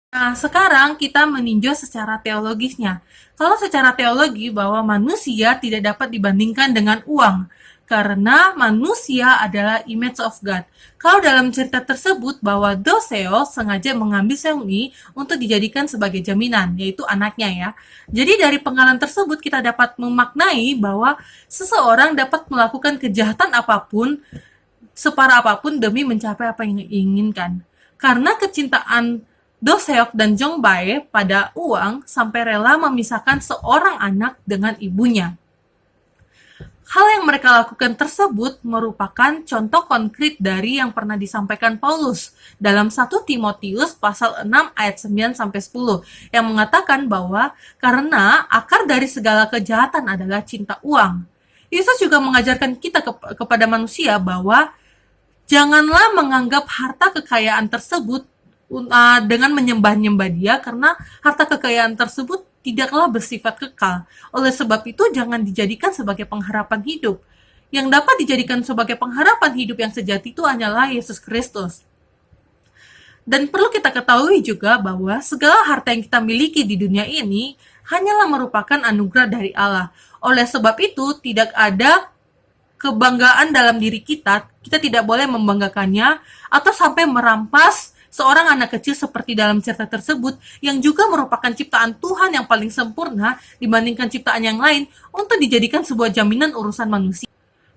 Nah, sekarang kita meninjau secara teologisnya. Kalau secara teologi bahwa manusia tidak dapat dibandingkan dengan uang, karena manusia adalah image of God. Kalau dalam cerita tersebut bahwa Doseo sengaja mengambil Seung-i untuk dijadikan sebagai jaminan, yaitu anaknya ya. Jadi dari pengalaman tersebut kita dapat memaknai bahwa seseorang dapat melakukan kejahatan apapun, separah apapun demi mencapai apa yang diinginkan. Karena kecintaan Do Seok dan Jong Bae pada uang sampai rela memisahkan seorang anak dengan ibunya. Hal yang mereka lakukan tersebut merupakan contoh konkret dari yang pernah disampaikan Paulus dalam 1 Timotius pasal 6 ayat 9 sampai 10 yang mengatakan bahwa karena akar dari segala kejahatan adalah cinta uang. Yesus juga mengajarkan kita kepada manusia bahwa janganlah menganggap harta kekayaan tersebut dengan menyembah-nyembah dia karena harta kekayaan tersebut tidaklah bersifat kekal. Oleh sebab itu jangan dijadikan sebagai pengharapan hidup. Yang dapat dijadikan sebagai pengharapan hidup yang sejati itu hanyalah Yesus Kristus. Dan perlu kita ketahui juga bahwa segala harta yang kita miliki di dunia ini hanyalah merupakan anugerah dari Allah. Oleh sebab itu, tidak ada kebanggaan dalam diri kita, kita tidak boleh membanggakannya atau sampai merampas seorang anak kecil seperti dalam cerita tersebut yang juga merupakan ciptaan Tuhan yang paling sempurna dibandingkan ciptaan yang lain untuk dijadikan sebuah jaminan urusan manusia.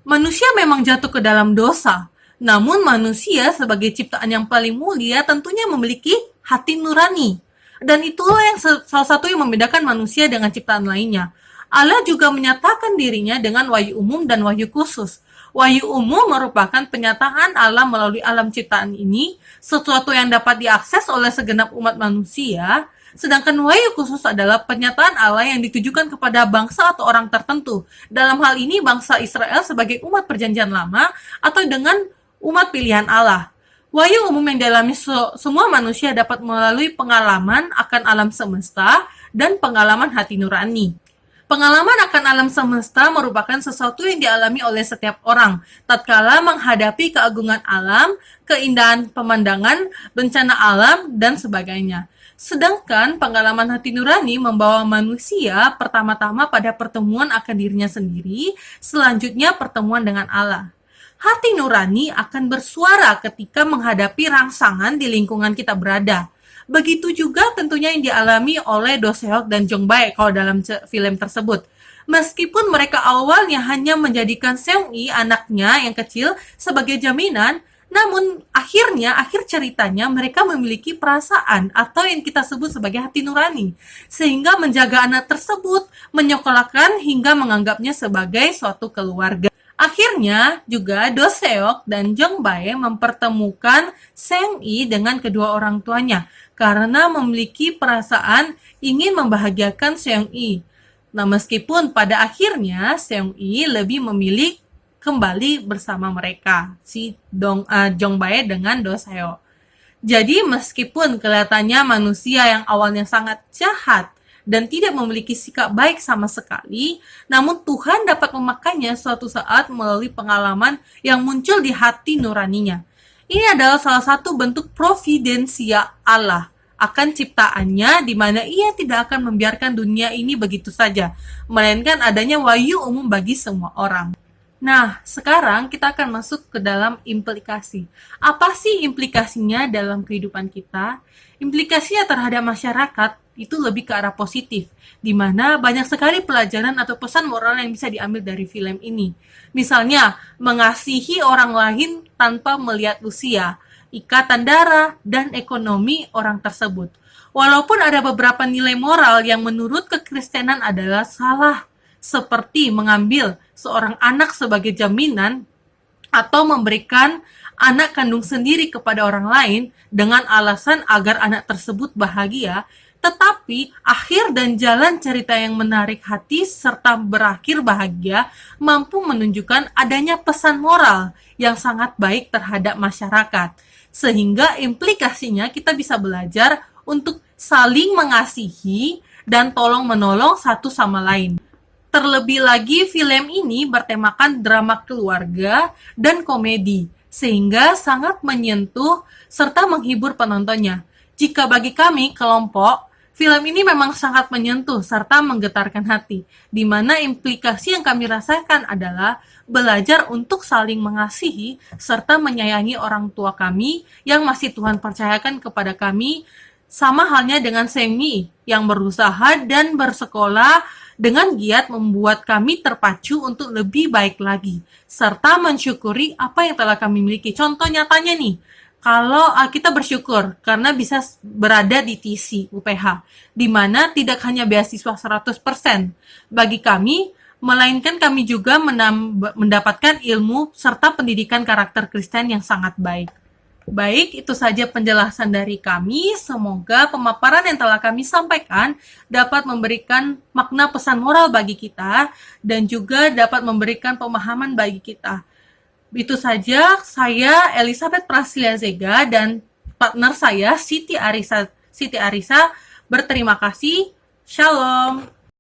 Manusia memang jatuh ke dalam dosa, namun manusia sebagai ciptaan yang paling mulia tentunya memiliki hati nurani. Dan itulah yang salah satu yang membedakan manusia dengan ciptaan lainnya. Allah juga menyatakan dirinya dengan wahyu umum dan wahyu khusus. Wahyu umum merupakan penyataan Allah melalui alam ciptaan ini, sesuatu yang dapat diakses oleh segenap umat manusia, sedangkan wahyu khusus adalah penyataan Allah yang ditujukan kepada bangsa atau orang tertentu. Dalam hal ini bangsa Israel sebagai umat perjanjian lama atau dengan umat pilihan Allah. Wahyu umum yang dialami semua manusia dapat melalui pengalaman akan alam semesta dan pengalaman hati nurani. Pengalaman akan alam semesta merupakan sesuatu yang dialami oleh setiap orang tatkala menghadapi keagungan alam, keindahan pemandangan, bencana alam, dan sebagainya. Sedangkan pengalaman hati nurani membawa manusia pertama-tama pada pertemuan akan dirinya sendiri, selanjutnya pertemuan dengan Allah. Hati nurani akan bersuara ketika menghadapi rangsangan di lingkungan kita berada. Begitu juga tentunya yang dialami oleh Do Seok dan Jong Bae kalau dalam film tersebut. Meskipun mereka awalnya hanya menjadikan Seung-i anaknya yang kecil sebagai jaminan, namun akhir ceritanya mereka memiliki perasaan atau yang kita sebut sebagai hati nurani, sehingga menjaga anak tersebut, menyekolahkan hingga menganggapnya sebagai suatu keluarga. Akhirnya juga Do Seok dan Jong Bae mempertemukan Seung-i dengan kedua orang tuanya karena memiliki perasaan ingin membahagiakan Seung-i. Nah, meskipun pada akhirnya Seung-i lebih memilih kembali bersama mereka, si Jong Bae dengan Do Seok. Jadi meskipun kelihatannya manusia yang awalnya sangat jahat dan tidak memiliki sikap baik sama sekali, namun Tuhan dapat memakainya suatu saat melalui pengalaman yang muncul di hati nuraninya. Ini adalah salah satu bentuk providensia Allah akan ciptaannya di mana ia tidak akan membiarkan dunia ini begitu saja, melainkan adanya wahyu umum bagi semua orang. Nah, sekarang kita akan masuk ke dalam implikasi. Apa sih implikasinya dalam kehidupan kita? Implikasinya terhadap masyarakat itu lebih ke arah positif, di mana banyak sekali pelajaran atau pesan moral yang bisa diambil dari film ini. Misalnya, mengasihi orang lain tanpa melihat usia, ikatan darah, dan ekonomi orang tersebut. Walaupun ada beberapa nilai moral yang menurut kekristenan adalah salah, seperti mengambil seorang anak sebagai jaminan atau memberikan anak kandung sendiri kepada orang lain dengan alasan agar anak tersebut bahagia, tetapi akhir dan jalan cerita yang menarik hati serta berakhir bahagia mampu menunjukkan adanya pesan moral yang sangat baik terhadap masyarakat. Sehingga implikasinya kita bisa belajar untuk saling mengasihi dan tolong-menolong satu sama lain. Terlebih lagi film ini bertemakan drama keluarga dan komedi, sehingga sangat menyentuh serta menghibur penontonnya. Jika bagi kami, kelompok, film ini memang sangat menyentuh serta menggetarkan hati, di mana implikasi yang kami rasakan adalah belajar untuk saling mengasihi serta menyayangi orang tua kami yang masih Tuhan percayakan kepada kami, sama halnya dengan Semi yang berusaha dan bersekolah dengan giat membuat kami terpacu untuk lebih baik lagi, serta mensyukuri apa yang telah kami miliki. Contoh nyatanya nih, kalau kita bersyukur karena bisa berada di TC UPH, di mana tidak hanya beasiswa 100% bagi kami, melainkan kami juga mendapatkan ilmu serta pendidikan karakter Kristen yang sangat baik. Baik, itu saja penjelasan dari kami. Semoga pemaparan yang telah kami sampaikan dapat memberikan makna pesan moral bagi kita dan juga dapat memberikan pemahaman bagi kita. Itu saja, saya Elizabeth Prasilia Zega dan partner saya Siti Arisa berterima kasih. Shalom.